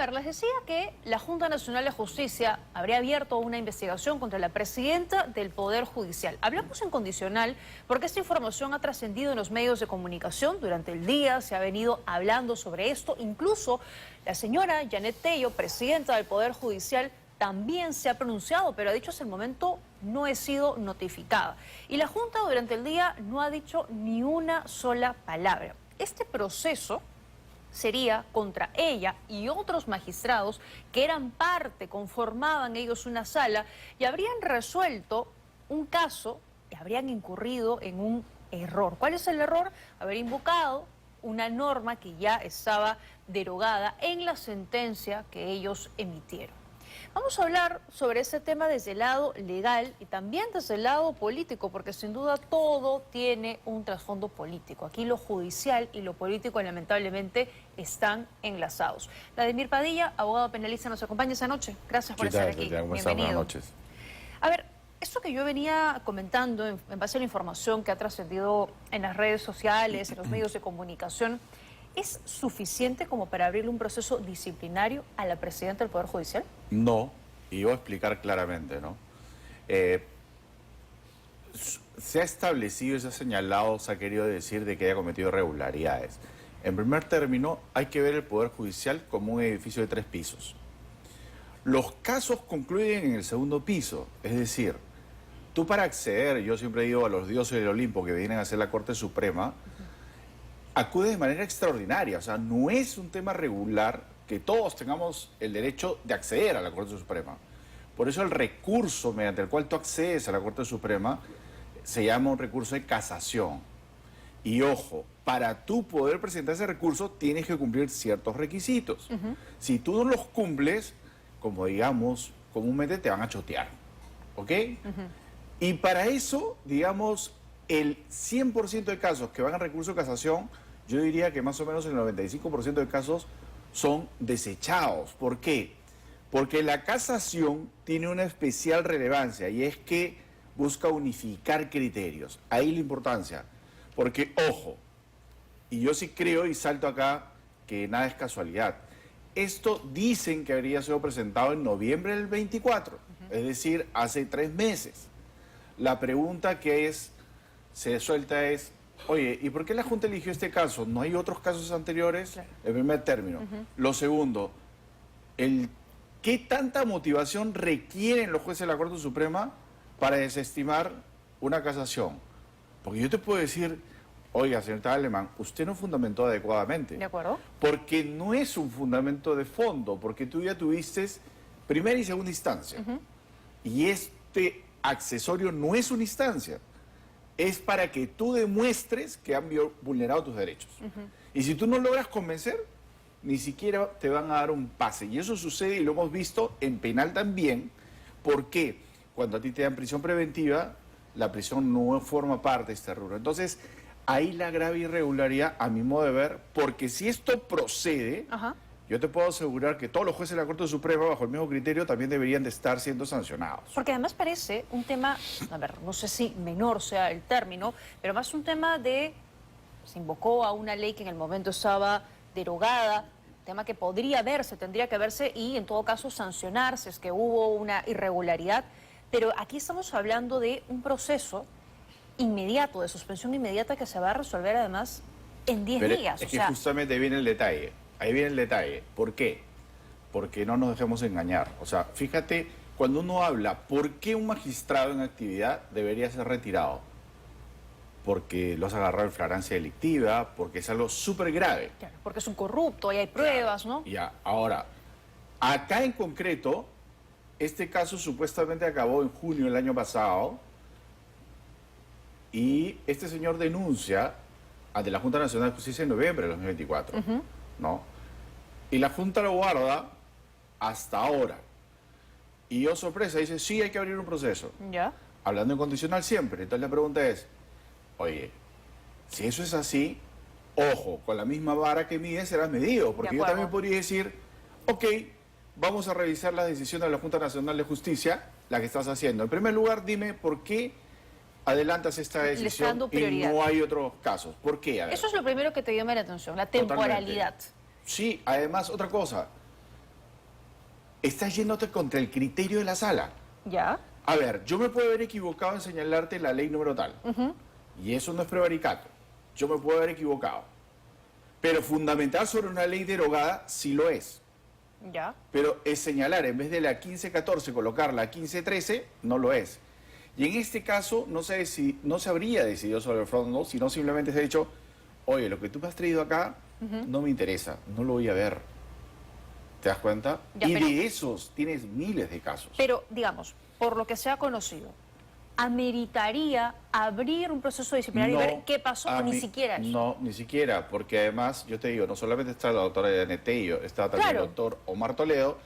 ver, les decía que la Junta Nacional de Justicia habría abierto una investigación contra la presidenta del Poder Judicial. Hablamos en condicional porque esta información ha trascendido en los medios de comunicación. Durante el día se ha venido hablando sobre esto. Incluso la señora Janet Tello, presidenta del Poder Judicial, también se ha pronunciado, pero ha dicho hasta el momento no he sido notificada. Y la Junta durante el día no ha dicho ni una sola palabra. Este proceso sería contra ella y otros magistrados que eran parte, conformaban ellos una sala y habrían resuelto un caso y habrían incurrido en un error. ¿Cuál es el error? Haber invocado una norma que ya estaba derogada en la sentencia que ellos emitieron. Vamos a hablar sobre ese tema desde el lado legal y también desde el lado político, porque sin duda todo tiene un trasfondo político. Aquí lo judicial y lo político lamentablemente están enlazados. Vladimir Padilla, abogado penalista, nos acompaña esta noche. Gracias por estar aquí. Bienvenido. Buenas noches. A ver, esto que yo venía comentando en base a la información que ha trascendido en las redes sociales, en los medios de comunicación, ¿es suficiente como para abrirle un proceso disciplinario a la presidenta del Poder Judicial? No, y voy a explicar claramente, ¿no? Se ha establecido y se ha señalado, se ha querido decir de que haya cometido irregularidades. En primer término, hay que ver el Poder Judicial como un edificio de 3 pisos. Los casos concluyen en el segundo piso, es decir, tú para acceder, yo siempre digo a los dioses del Olimpo que vienen a hacer la Corte Suprema, acude de manera extraordinaria, o sea, no es un tema regular que todos tengamos el derecho de acceder a la Corte Suprema. Por eso el recurso mediante el cual tú accedes a la Corte Suprema se llama un recurso de casación. Y ojo, para tú poder presentar ese recurso tienes que cumplir ciertos requisitos. Si tú no los cumples, como digamos, comúnmente te van a chotear, ¿ok? Y para eso, digamos, el 100% de casos que van a recurso de casación, yo diría que más o menos el 95% de casos son desechados. ¿Por qué? Porque la casación tiene una especial relevancia y es que busca unificar criterios. Ahí la importancia. Porque, ojo, y yo sí creo y salto acá que nada es casualidad. Esto dicen que habría sido presentado en noviembre del 24, es decir, hace 3 meses. La pregunta que se suelta es, oye, ¿y por qué la Junta eligió este caso? ¿No hay otros casos anteriores? Claro. El primer término. Lo segundo, ¿qué tanta motivación requieren los jueces de la Corte Suprema para desestimar una casación? Porque yo te puedo decir, oiga, señor Alemán, usted no fundamentó adecuadamente. ¿De acuerdo? Porque no es un fundamento de fondo, porque tú ya tuviste primera y segunda instancia. Y este accesorio no es una instancia. Es para que tú demuestres que han vulnerado tus derechos. Y si tú no logras convencer, ni siquiera te van a dar un pase. Y eso sucede, y lo hemos visto en penal también, porque cuando a ti te dan prisión preventiva, la prisión no forma parte de este rubro. Entonces, ahí la grave irregularidad, a mi modo de ver, porque si esto procede, yo te puedo asegurar que todos los jueces de la Corte Suprema, bajo el mismo criterio, también deberían de estar siendo sancionados. Porque además parece un tema, a ver, no sé si menor sea el término, pero más un tema de, se invocó a una ley que en el momento estaba derogada, tema que podría verse, tendría que verse y en todo caso sancionarse, es que hubo una irregularidad, pero aquí estamos hablando de un proceso inmediato, de suspensión inmediata que se va a resolver además en 10 días. Es que justamente ahí viene el detalle. Ahí viene el detalle. ¿Por qué? Porque no nos dejemos engañar. O sea, fíjate, cuando uno habla, ¿por qué un magistrado en actividad debería ser retirado? Porque los ha agarrado en flagrancia delictiva, porque es algo súper grave. Claro, porque es un corrupto y hay pruebas, claro, ¿no? Ya, ahora, acá en concreto, este caso supuestamente acabó en junio del año pasado y este señor denuncia ante la Junta Nacional de Justicia en noviembre de 2024. ¿No? Y la Junta lo guarda hasta ahora. Y yo, sorpresa, dice, sí, hay que abrir un proceso. ¿Ya? Hablando en condicional siempre. Entonces la pregunta es, oye, si eso es así, ojo, con la misma vara que mide serás medido. Porque yo también podría decir, ok, vamos a revisar las decisiones de la Junta Nacional de Justicia, la que estás haciendo. En primer lugar, dime por qué adelantas esta decisión y no hay otros casos. ¿Por qué? Eso es lo primero que te llama la atención, la temporalidad. Totalmente. Sí, además, otra cosa. estás yéndote contra el criterio de la sala. ¿Ya? A ver, yo me puedo haber equivocado en señalarte la ley número tal. Y eso no es prevaricato. Yo me puedo haber equivocado. Pero fundamental sobre una ley derogada sí lo es. ¿Ya? Pero es señalar, en vez de la 1514, colocar la 1513, no lo es. Y en este caso no se habría decidido sobre el fondo, sino simplemente se ha dicho, oye, lo que tú me has traído acá no me interesa, no lo voy a ver. ¿Te das cuenta? Ya, y pero, de esos tienes miles de casos. pero, digamos, por lo que se ha conocido, ¿ameritaría abrir un proceso disciplinario y ver qué pasó o ni siquiera eso? No, ni siquiera, porque además, yo te digo, no solamente está la doctora Diana Tello, está también el doctor Omar Toledo,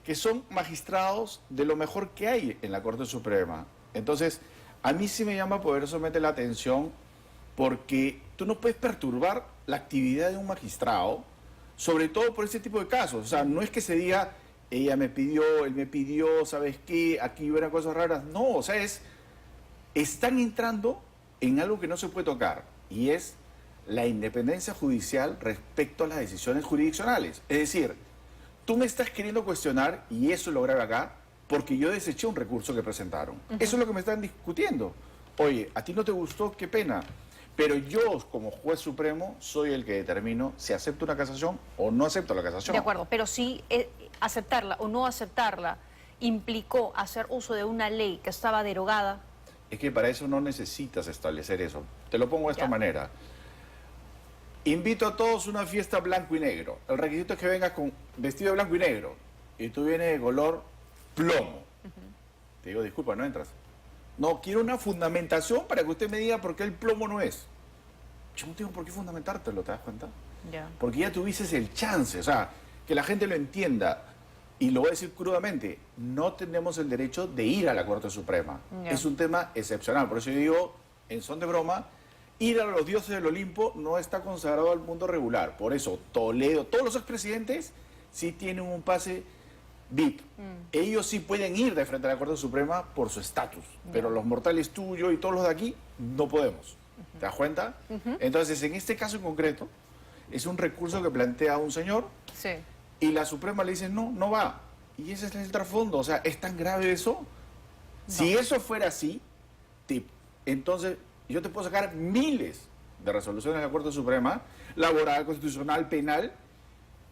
que son magistrados de lo mejor que hay en la Corte Suprema. Entonces, a mí sí me llama poderosamente la atención porque tú no puedes perturbar la actividad de un magistrado, sobre todo por ese tipo de casos. O sea, no es que se diga, ella me pidió, él me pidió, ¿sabes qué? Aquí hubo cosas raras. No, o sea, están entrando en algo que no se puede tocar, y es la independencia judicial respecto a las decisiones jurisdiccionales. Es decir, tú me estás queriendo cuestionar, y eso es lo grave acá, porque yo deseché un recurso que presentaron. Eso es lo que me están discutiendo. Oye, a ti no te gustó, qué pena. Pero yo, como juez supremo, soy el que determino si acepto una casación o no acepto la casación. De acuerdo, pero si aceptarla o no aceptarla implicó hacer uso de una ley que estaba derogada. Es que para eso no necesitas establecer eso. Te lo pongo de esta manera. Invito a todos a una fiesta blanco y negro. El requisito es que vengas con vestido de blanco y negro. Y tú vienes de color plomo. Te digo, disculpa, no entras. No, quiero una fundamentación para que usted me diga por qué el plomo no es. Yo no tengo por qué fundamentártelo, ¿te das cuenta? Porque ya tuvieses el chance, o sea, que la gente lo entienda. Y lo voy a decir crudamente, no tenemos el derecho de ir a la Corte Suprema. Es un tema excepcional. Por eso yo digo, en son de broma, ir a los dioses del Olimpo no está consagrado al mundo regular. Por eso Toledo, todos los expresidentes sí tienen un pase VIP. Ellos sí pueden ir de frente a la Corte Suprema por su estatus, pero los mortales tuyos y todos los de aquí no podemos. ¿Te das cuenta? Entonces, en este caso en concreto, es un recurso que plantea un señor y la Suprema le dice, no, no va. Y ese es el trasfondo. O sea, ¿es tan grave eso? No. Si eso fuera así, entonces yo te puedo sacar miles de resoluciones de la Corte Suprema, laboral, constitucional, penal,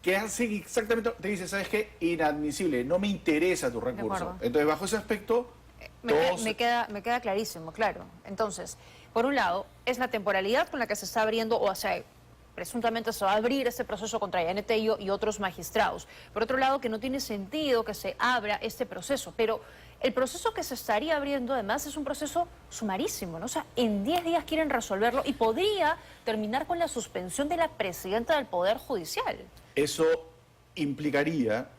que hacen exactamente, te dice, ¿sabes qué? Inadmisible, no me interesa tu recurso. Entonces, bajo ese aspecto, me queda clarísimo, claro. Entonces, por un lado, es la temporalidad con la que se está abriendo, o sea, presuntamente se va a abrir ese proceso contra Diana Tello y otros magistrados. Por otro lado, que no tiene sentido que se abra este proceso, pero el proceso que se estaría abriendo, además, es un proceso sumarísimo, ¿no? O sea, en 10 días quieren resolverlo y podría terminar con la suspensión de la presidenta del Poder Judicial. Eso implicaría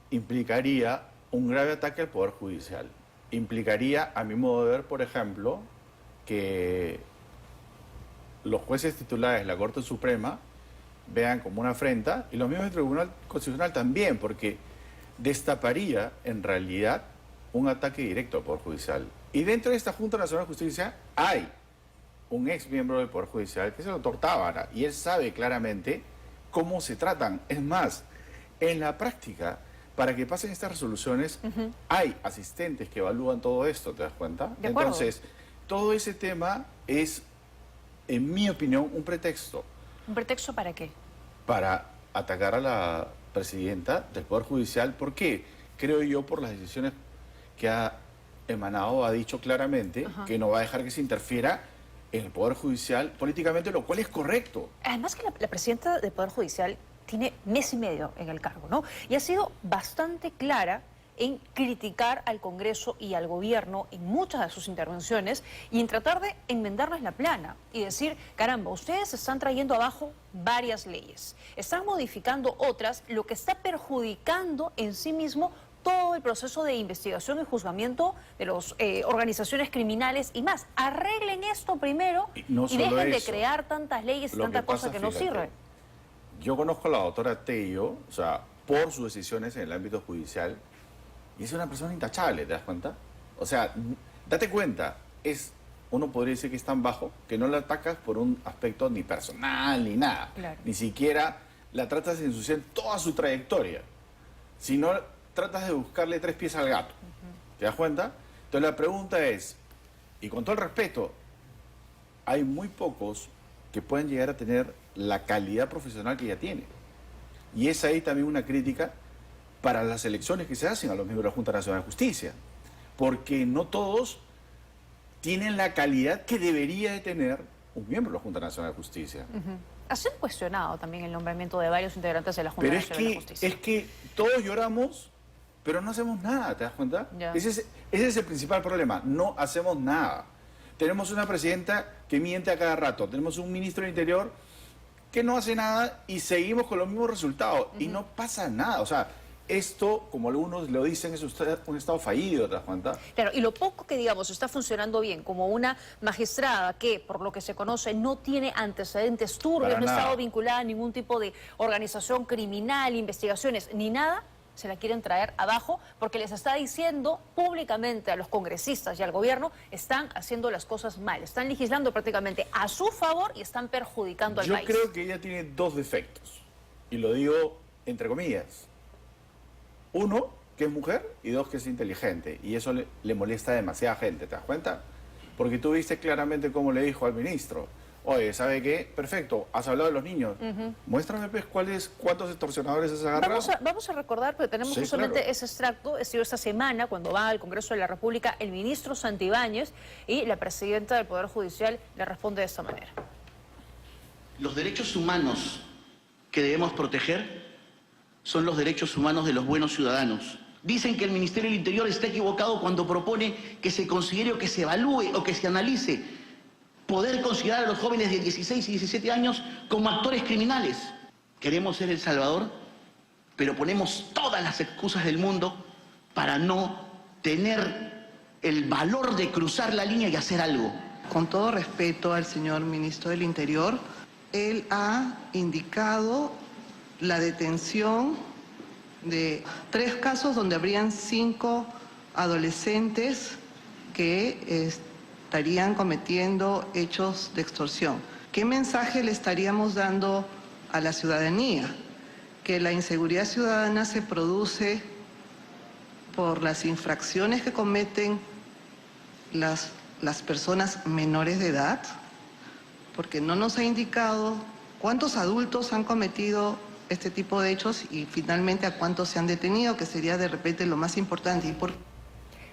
un grave ataque al Poder Judicial. Implicaría, a mi modo de ver, por ejemplo, que los jueces titulares de la Corte Suprema vean como una afrenta, y los miembros del Tribunal Constitucional también, porque destaparía, en realidad, un ataque directo al Poder Judicial. Y dentro de esta Junta Nacional de Justicia hay un ex miembro del Poder Judicial, que es el doctor Tábara, y él sabe claramente cómo se tratan. Es más, en la práctica, para que pasen estas resoluciones, hay asistentes que evalúan todo esto, ¿te das cuenta? Entonces, todo ese tema es, en mi opinión, un pretexto. ¿Un pretexto para qué? Para atacar a la presidenta del Poder Judicial. ¿Por qué? Creo yo, por las decisiones que ha emanado, ha dicho claramente que no va a dejar que se interfiera en el Poder Judicial políticamente, lo cual es correcto. Además que la presidenta del Poder Judicial tiene mes y medio en el cargo, ¿no? Y ha sido bastante clara en criticar al Congreso y al Gobierno en muchas de sus intervenciones y en tratar de enmendarles la plana y decir, caramba, ustedes están trayendo abajo varias leyes, están modificando otras, lo que está perjudicando en sí mismo todo el proceso de investigación y juzgamiento de las organizaciones criminales y más. Arreglen esto primero y dejen de crear tantas leyes y tantas cosas que no sirven. Yo conozco a la doctora Tello, o sea, por sus decisiones en el ámbito judicial, y es una persona intachable, ¿te das cuenta? O sea, date cuenta, uno podría decir que es tan bajo que no la atacas por un aspecto ni personal ni nada. Ni siquiera la tratas de ensuciar toda su trayectoria, sino tratas de buscarle tres pies al gato. ¿Te das cuenta? Entonces la pregunta es, y con todo el respeto, hay muy pocos que pueden llegar a tener la calidad profesional que ella tiene. Y es ahí también una crítica para las elecciones que se hacen a los miembros de la Junta Nacional de Justicia. Porque no todos tienen la calidad que debería de tener un miembro de la Junta Nacional de Justicia. ¿Has cuestionado también el nombramiento de varios integrantes de la Junta Nacional de Justicia? Es que todos lloramos, pero no hacemos nada, ¿te das cuenta? Ese es el principal problema, no hacemos nada. Tenemos una presidenta que miente a cada rato, tenemos un ministro del Interior que no hace nada y seguimos con los mismos resultados y no pasa nada. O sea, esto, como algunos lo dicen, es un Estado fallido, ¿te das cuenta? Claro, y lo poco que, digamos, está funcionando bien, como una magistrada que, por lo que se conoce, no tiene antecedentes turbios, no ha estado vinculada a ningún tipo de organización criminal, investigaciones, ni nada, se la quieren traer abajo porque les está diciendo públicamente a los congresistas y al gobierno, están haciendo las cosas mal, están legislando prácticamente a su favor y están perjudicando al país. Yo creo que ella tiene dos defectos, y lo digo entre comillas. Uno, que es mujer, y dos, que es inteligente. Y eso le molesta a demasiada gente, ¿te das cuenta? Porque tú viste claramente cómo le dijo al ministro, oye, ¿sabe qué? Perfecto, has hablado de los niños. Muéstrame, pues, cuántos extorsionadores has agarrado. Vamos a recordar, porque tenemos justamente ese extracto, ha sido esta semana, cuando va al Congreso de la República el ministro Santibáñez y la presidenta del Poder Judicial le responde de esta manera. Los derechos humanos que debemos proteger son los derechos humanos de los buenos ciudadanos. Dicen que el Ministerio del Interior está equivocado cuando propone que se considere o que se evalúe o que se analice poder considerar a los jóvenes de 16 y 17 años como actores criminales. Queremos ser El Salvador, pero ponemos todas las excusas del mundo para no tener el valor de cruzar la línea y hacer algo. Con todo respeto al señor ministro del Interior, él ha indicado la detención de 3 casos donde habrían 5 adolescentes que estarían cometiendo hechos de extorsión. ¿Qué mensaje le estaríamos dando a la ciudadanía? Que la inseguridad ciudadana se produce por las infracciones que cometen las personas menores de edad, porque no nos ha indicado cuántos adultos han cometido este tipo de hechos y finalmente a cuántos se han detenido, que sería de repente lo más importante.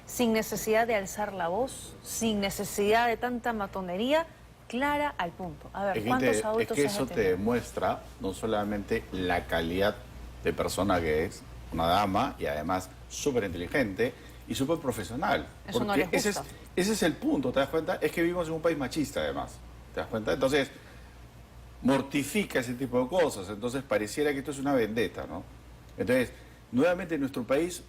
Sin necesidad de alzar la voz, sin necesidad de tanta matonería, clara al punto. A ver, ¿cuántos adultos se han detenido? Eso te demuestra no solamente la calidad de persona que es, una dama, y además súper inteligente y súper profesional. Eso no les gusta. Ese es el punto, ¿te das cuenta? Es que vivimos en un país machista, además. ¿Te das cuenta? Entonces, mortifica ese tipo de cosas. Entonces, pareciera que esto es una vendetta, ¿no? Entonces, nuevamente en nuestro país,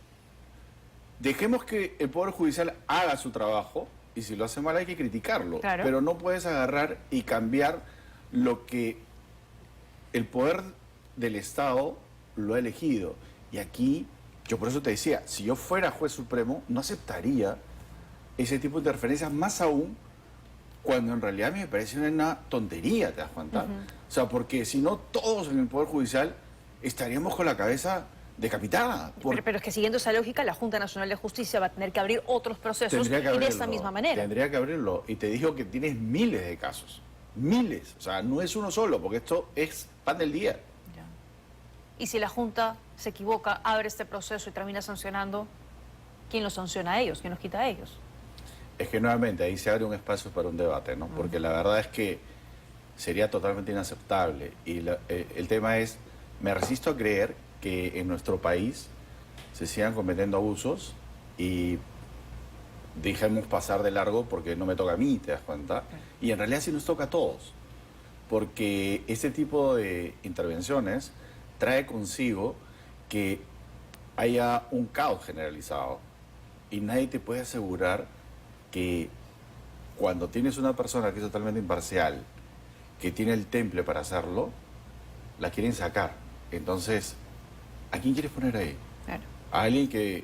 dejemos que el Poder Judicial haga su trabajo, y si lo hace mal hay que criticarlo. Claro. Pero no puedes agarrar y cambiar lo que el poder del Estado lo ha elegido. Y aquí, yo por eso te decía, si yo fuera juez supremo, no aceptaría ese tipo de interferencias, más aún cuando en realidad me parece una tontería, ¿te das cuenta? O sea, porque si no, todos en el Poder Judicial estaríamos con la cabeza decapitada. Pero es que siguiendo esa lógica, la Junta Nacional de Justicia va a tener que abrir otros procesos y de esta misma manera. Tendría que abrirlo. Y te digo que tienes miles de casos. Miles. O sea, no es uno solo, porque esto es pan del día. Ya. Y si la Junta se equivoca, abre este proceso y termina sancionando, ¿quién los sanciona a ellos? ¿Quién los quita a ellos? Es que nuevamente ahí se abre un espacio para un debate, ¿no? Porque la verdad es que sería totalmente inaceptable. Y el tema es, me resisto a creer que en nuestro país se sigan cometiendo abusos y dejemos pasar de largo porque no me toca a mí, ¿te das cuenta? Y en realidad sí nos toca a todos, porque este tipo de intervenciones trae consigo que haya un caos generalizado y nadie te puede asegurar que cuando tienes una persona que es totalmente imparcial, que tiene el temple para hacerlo, la quieren sacar. Entonces, ¿a quién quieres poner ahí? Claro. A alguien que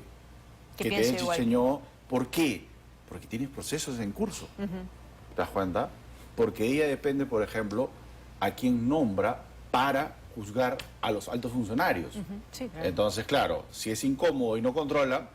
te enseñó. ¿Por qué? Porque tienes procesos en curso. ¿Te das cuenta? Porque ella depende, por ejemplo, a quién nombra para juzgar a los altos funcionarios. Sí, claro. Entonces, claro, si es incómodo y no controla,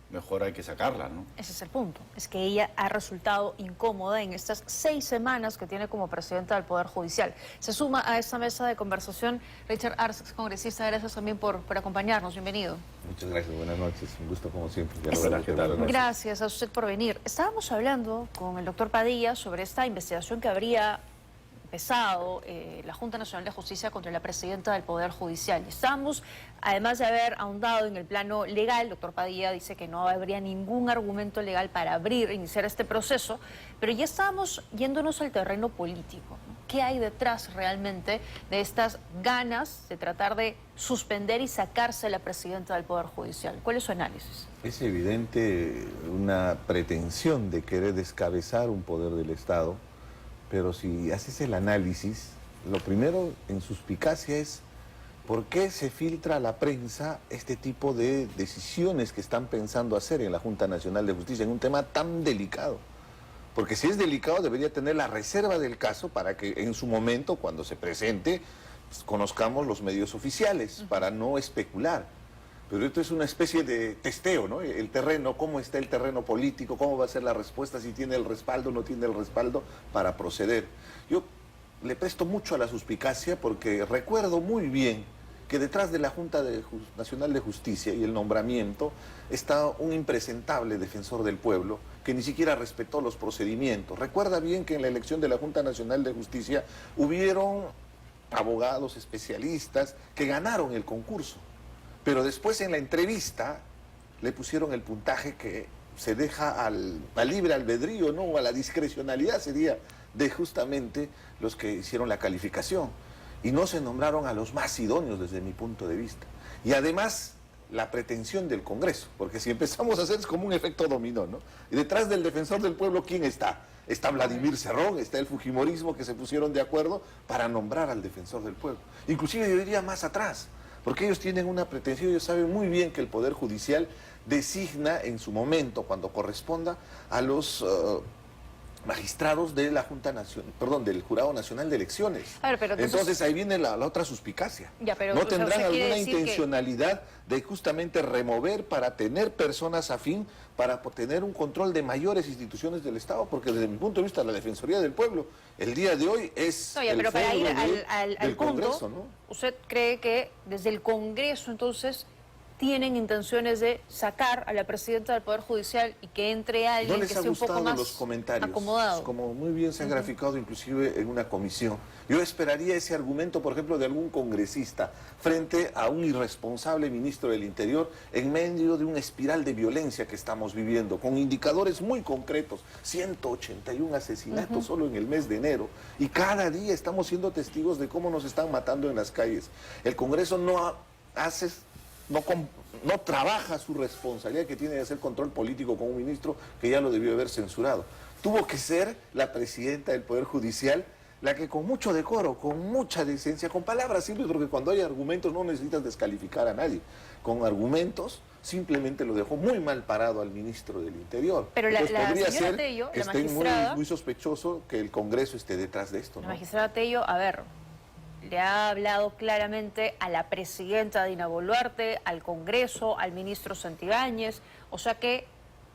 mejor hay que sacarla, ¿no? Ese es el punto, es que ella ha resultado incómoda en estas 6 semanas que tiene como presidenta del Poder Judicial. Se suma a esta mesa de conversación Richard Arce, congresista, gracias también por acompañarnos, bienvenido. Muchas gracias, buenas noches, un gusto como siempre. ¿Qué tal? Gracias a usted por venir. Estábamos hablando con el doctor Padilla sobre esta investigación que habría empezado la Junta Nacional de Justicia contra la presidenta del Poder Judicial. Y estamos, además de haber ahondado en el plano legal, el doctor Padilla dice que no habría ningún argumento legal para iniciar este proceso, pero ya estábamos yéndonos al terreno político, ¿no? ¿Qué hay detrás realmente de estas ganas de tratar de suspender y sacarse a la presidenta del Poder Judicial? ¿Cuál es su análisis? Es evidente una pretensión de querer descabezar un poder del Estado, pero si haces el análisis, lo primero en suspicacia es por qué se filtra a la prensa este tipo de decisiones que están pensando hacer en la Junta Nacional de Justicia en un tema tan delicado. Porque si es delicado debería tener la reserva del caso para que en su momento, cuando se presente, pues, conozcamos los medios oficiales para no especular. Pero esto es una especie de testeo, ¿no? El terreno, cómo está el terreno político, cómo va a ser la respuesta, si tiene el respaldo o no tiene el respaldo para proceder. Yo le presto mucho a la suspicacia porque recuerdo muy bien que detrás de la Junta Nacional de Justicia y el nombramiento está un impresentable defensor del pueblo que ni siquiera respetó los procedimientos. Recuerda bien que en la elección de la Junta Nacional de Justicia hubieron abogados especialistas que ganaron el concurso. Pero después en la entrevista le pusieron el puntaje que se deja al libre albedrío, ¿no? O a la discrecionalidad sería de justamente los que hicieron la calificación. Y no se nombraron a los más idóneos desde mi punto de vista. Y además la pretensión del Congreso, porque si empezamos a hacer es como un efecto dominó, ¿no? Y detrás del defensor del pueblo, ¿quién está? Está Vladimir Cerrón, está el fujimorismo que se pusieron de acuerdo para nombrar al defensor del pueblo. Inclusive yo diría más atrás. Porque ellos tienen una pretensión, ellos saben muy bien que el Poder Judicial designa en su momento, cuando corresponda, a los magistrados de la Junta Nacional, perdón, del Jurado Nacional de Elecciones. A ver, pero entonces ahí viene la otra suspicacia. Ya, pero, ¿No o sea, tendrán ¿usted quiere alguna decir intencionalidad de justamente remover para tener personas afín, para tener un control de mayores instituciones del Estado? Porque desde mi punto de vista la Defensoría del Pueblo el día de hoy es No, ya, el pero para ir feudo al del punto, Congreso, ¿no? ¿usted cree que desde el Congreso entonces tienen intenciones de sacar a la presidenta del Poder Judicial y que entre alguien ¿No les que ha esté un poco gustado más los comentarios? acomodado? Como muy bien se han graficado inclusive en una comisión. Yo esperaría ese argumento, por ejemplo, de algún congresista frente a un irresponsable ministro del Interior en medio de una espiral de violencia que estamos viviendo, con indicadores muy concretos, 181 asesinatos solo en el mes de enero, y cada día estamos siendo testigos de cómo nos están matando en las calles. El Congreso no trabaja su responsabilidad que tiene de hacer control político con un ministro que ya lo debió haber censurado. Tuvo que ser la presidenta del Poder Judicial la que con mucho decoro, con mucha decencia, con palabras simples, porque cuando hay argumentos no necesitas descalificar a nadie, con argumentos simplemente lo dejó muy mal parado al ministro del Interior. Pero entonces, podría señora ser Tello, que la esté magistrada, muy sospechoso que el Congreso esté detrás de esto, la ¿no? magistrada Tello, a ver, le ha hablado claramente a la presidenta Dina Boluarte, al Congreso, al ministro Santibáñez, o sea que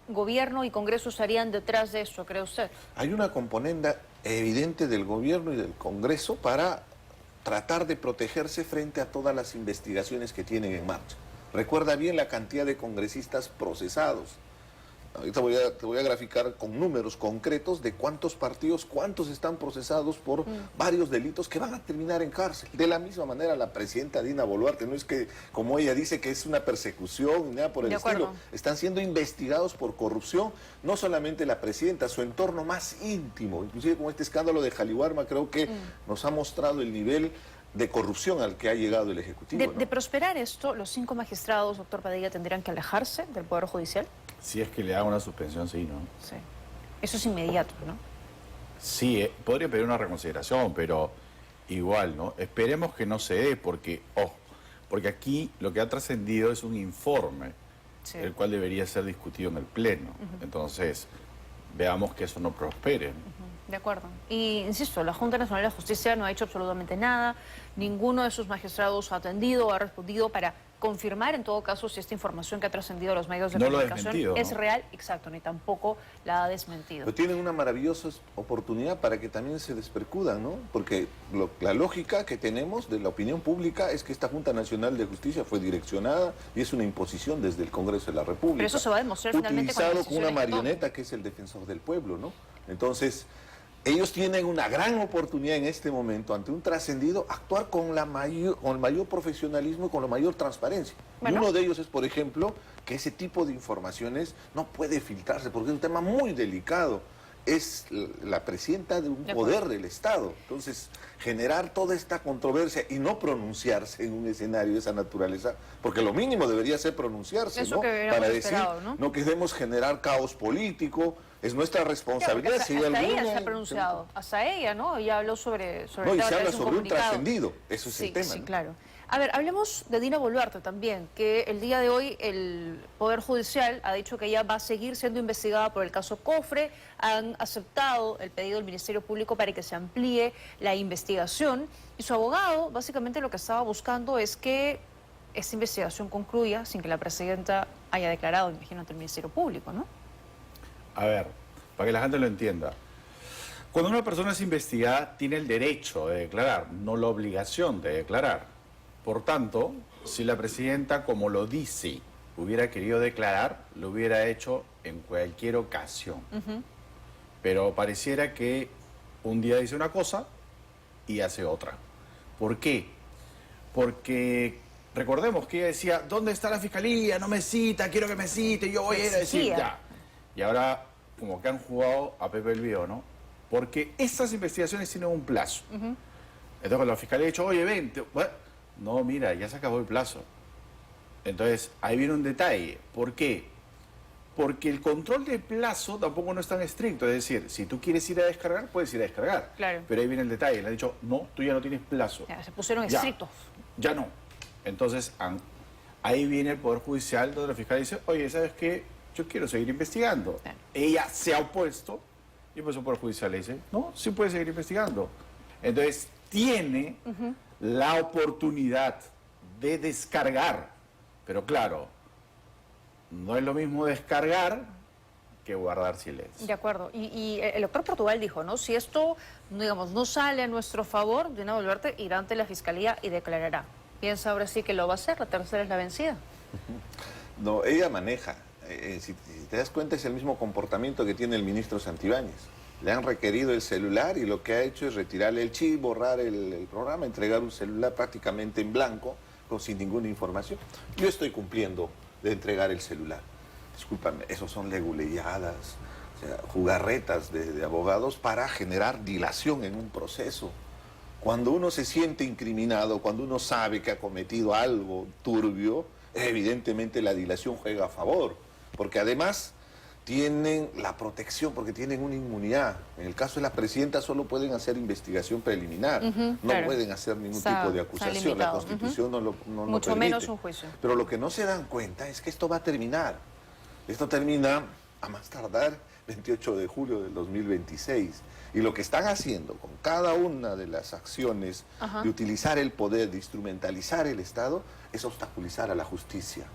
gobierno y Congreso estarían detrás de esto, ¿cree usted? Hay una componente evidente del gobierno y del Congreso para tratar de protegerse frente a todas las investigaciones que tienen en marcha. Recuerda bien la cantidad de congresistas procesados. Ahorita te voy a graficar con números concretos de cuántos partidos, cuántos están procesados por varios delitos que van a terminar en cárcel. De la misma manera la presidenta Dina Boluarte, no es que, como ella dice, que es una persecución, ni nada por el estilo. Están siendo investigados por corrupción, no solamente la presidenta, su entorno más íntimo. Inclusive con este escándalo de Jaliwarma creo que nos ha mostrado el nivel de corrupción al que ha llegado el Ejecutivo. ¿No? De prosperar esto, los 5 magistrados, doctor Padilla, tendrían que alejarse del Poder Judicial. Si es que le haga una suspensión, sí, ¿no? Sí. Eso es inmediato, ¿no? Sí, podría pedir una reconsideración, pero igual, ¿no? Esperemos que no se dé, porque aquí lo que ha trascendido es un informe, el cual debería ser discutido en el Pleno. Entonces, veamos que eso no prospere. De acuerdo. Y insisto, la Junta Nacional de Justicia no ha hecho absolutamente nada, ninguno de sus magistrados ha atendido o ha respondido para confirmar en todo caso si esta información que ha trascendido a los medios de No lo ha comunicación desmentido, es ¿no? real, exacto, ni tampoco la ha desmentido. Pero tienen una maravillosa oportunidad para que también se despercudan, ¿no? Porque la lógica que tenemos de la opinión pública es que esta Junta Nacional de Justicia fue direccionada y es una imposición desde el Congreso de la República. Pero eso se va a demostrar finalmente con las utilizado con una decisiones que tomen. marioneta que es el defensor del pueblo, ¿no? Entonces, ellos tienen una gran oportunidad en este momento, ante un trascendido, actuar con el mayor profesionalismo y con la mayor transparencia. Bueno. Y uno de ellos es, por ejemplo, que ese tipo de informaciones no puede filtrarse, porque es un tema muy delicado. Es la presidenta de un poder del Estado. Entonces, generar toda esta controversia y no pronunciarse en un escenario de esa naturaleza, porque lo mínimo debería ser pronunciarse, Eso ¿no? que hubiéramos Para decir, esperado, ¿no? queremos generar caos político, es nuestra responsabilidad. Hasta, Si hay hasta ella alguna- se ha pronunciado, hasta ella, ¿no? Ella habló sobre No, el y tema se a habla través de sobre un comunicado. trascendido, eso es Sí, el tema. sí, ¿no? claro. A ver, hablemos de Dina Boluarte también, que el día de hoy el Poder Judicial ha dicho que ella va a seguir siendo investigada por el caso Cofre. Han aceptado el pedido del Ministerio Público para que se amplíe la investigación. Y su abogado, básicamente lo que estaba buscando es que esta investigación concluya sin que la presidenta haya declarado, imagino, ante el Ministerio Público, ¿no? A ver, para que la gente lo entienda. Cuando una persona es investigada, tiene el derecho de declarar, no la obligación de declarar. Por tanto, si la presidenta, como lo dice, hubiera querido declarar, lo hubiera hecho en cualquier ocasión. Pero pareciera que un día dice una cosa y hace otra. ¿Por qué? Porque recordemos que ella decía, ¿dónde está la fiscalía? No me cita, quiero que me cite, yo voy a ir a decir Exigía. ya. Y ahora como que han jugado a Pepe el Vío, ¿no? Porque estas investigaciones tienen un plazo. Entonces cuando la fiscalía ha dicho, oye, ven, no, mira, ya se acabó el plazo. Entonces ahí viene un detalle. ¿Por qué? Porque el control del plazo tampoco no es tan estricto. Es decir, si tú quieres ir a descargar, puedes ir a descargar. Claro. Pero ahí viene el detalle. Le han dicho, no, tú ya no tienes plazo. Ya, se pusieron Ya. estrictos. Ya no. Entonces, ahí viene el Poder Judicial donde la fiscal dice, oye, ¿sabes qué? Yo quiero seguir investigando. Claro. Ella se ha opuesto y pues el Poder Judicial le dice, no, sí puede seguir investigando. Entonces, tiene la oportunidad de descargar. Pero claro, no es lo mismo descargar que guardar silencio. De acuerdo. Y el doctor Portugal dijo, ¿no? Si esto, digamos, no sale a nuestro favor, Dina Boluarte irá ante la Fiscalía y declarará. Piensa ahora sí que lo va a hacer, la tercera es la vencida. No, ella maneja. Si te das cuenta, es el mismo comportamiento que tiene el ministro Santibáñez. Le han requerido el celular y lo que ha hecho es retirarle el chip, borrar el programa, entregar un celular prácticamente en blanco, sin ninguna información. Yo estoy cumpliendo de entregar el celular. Discúlpame, esos son leguleyadas, o sea, jugarretas de abogados para generar dilación en un proceso. Cuando uno se siente incriminado, cuando uno sabe que ha cometido algo turbio, evidentemente la dilación juega a favor, porque además tienen la protección, porque tienen una inmunidad. En el caso de la presidenta solo pueden hacer investigación preliminar, no claro. pueden hacer ningún Está- tipo de está acusación. La limitado. Constitución no lo Mucho permite. menos un juicio. Pero lo que no se dan cuenta es que esto va a terminar. Esto termina a más tardar 28 de julio del 2026. Y lo que están haciendo con cada una de las acciones de utilizar el poder, de instrumentalizar el Estado, es obstaculizar a la justicia.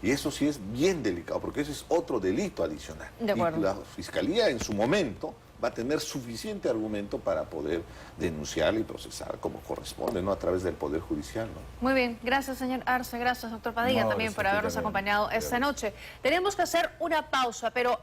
Y eso sí es bien delicado, porque ese es otro delito adicional. De acuerdo. Y la Fiscalía en su momento va a tener suficiente argumento para poder denunciar y procesar como corresponde, ¿no? A través del Poder Judicial, ¿no? Muy bien, gracias señor Arce, gracias doctor Padilla No, también gracias por a ti habernos también. acompañado esta noche. Tenemos que hacer una pausa, pero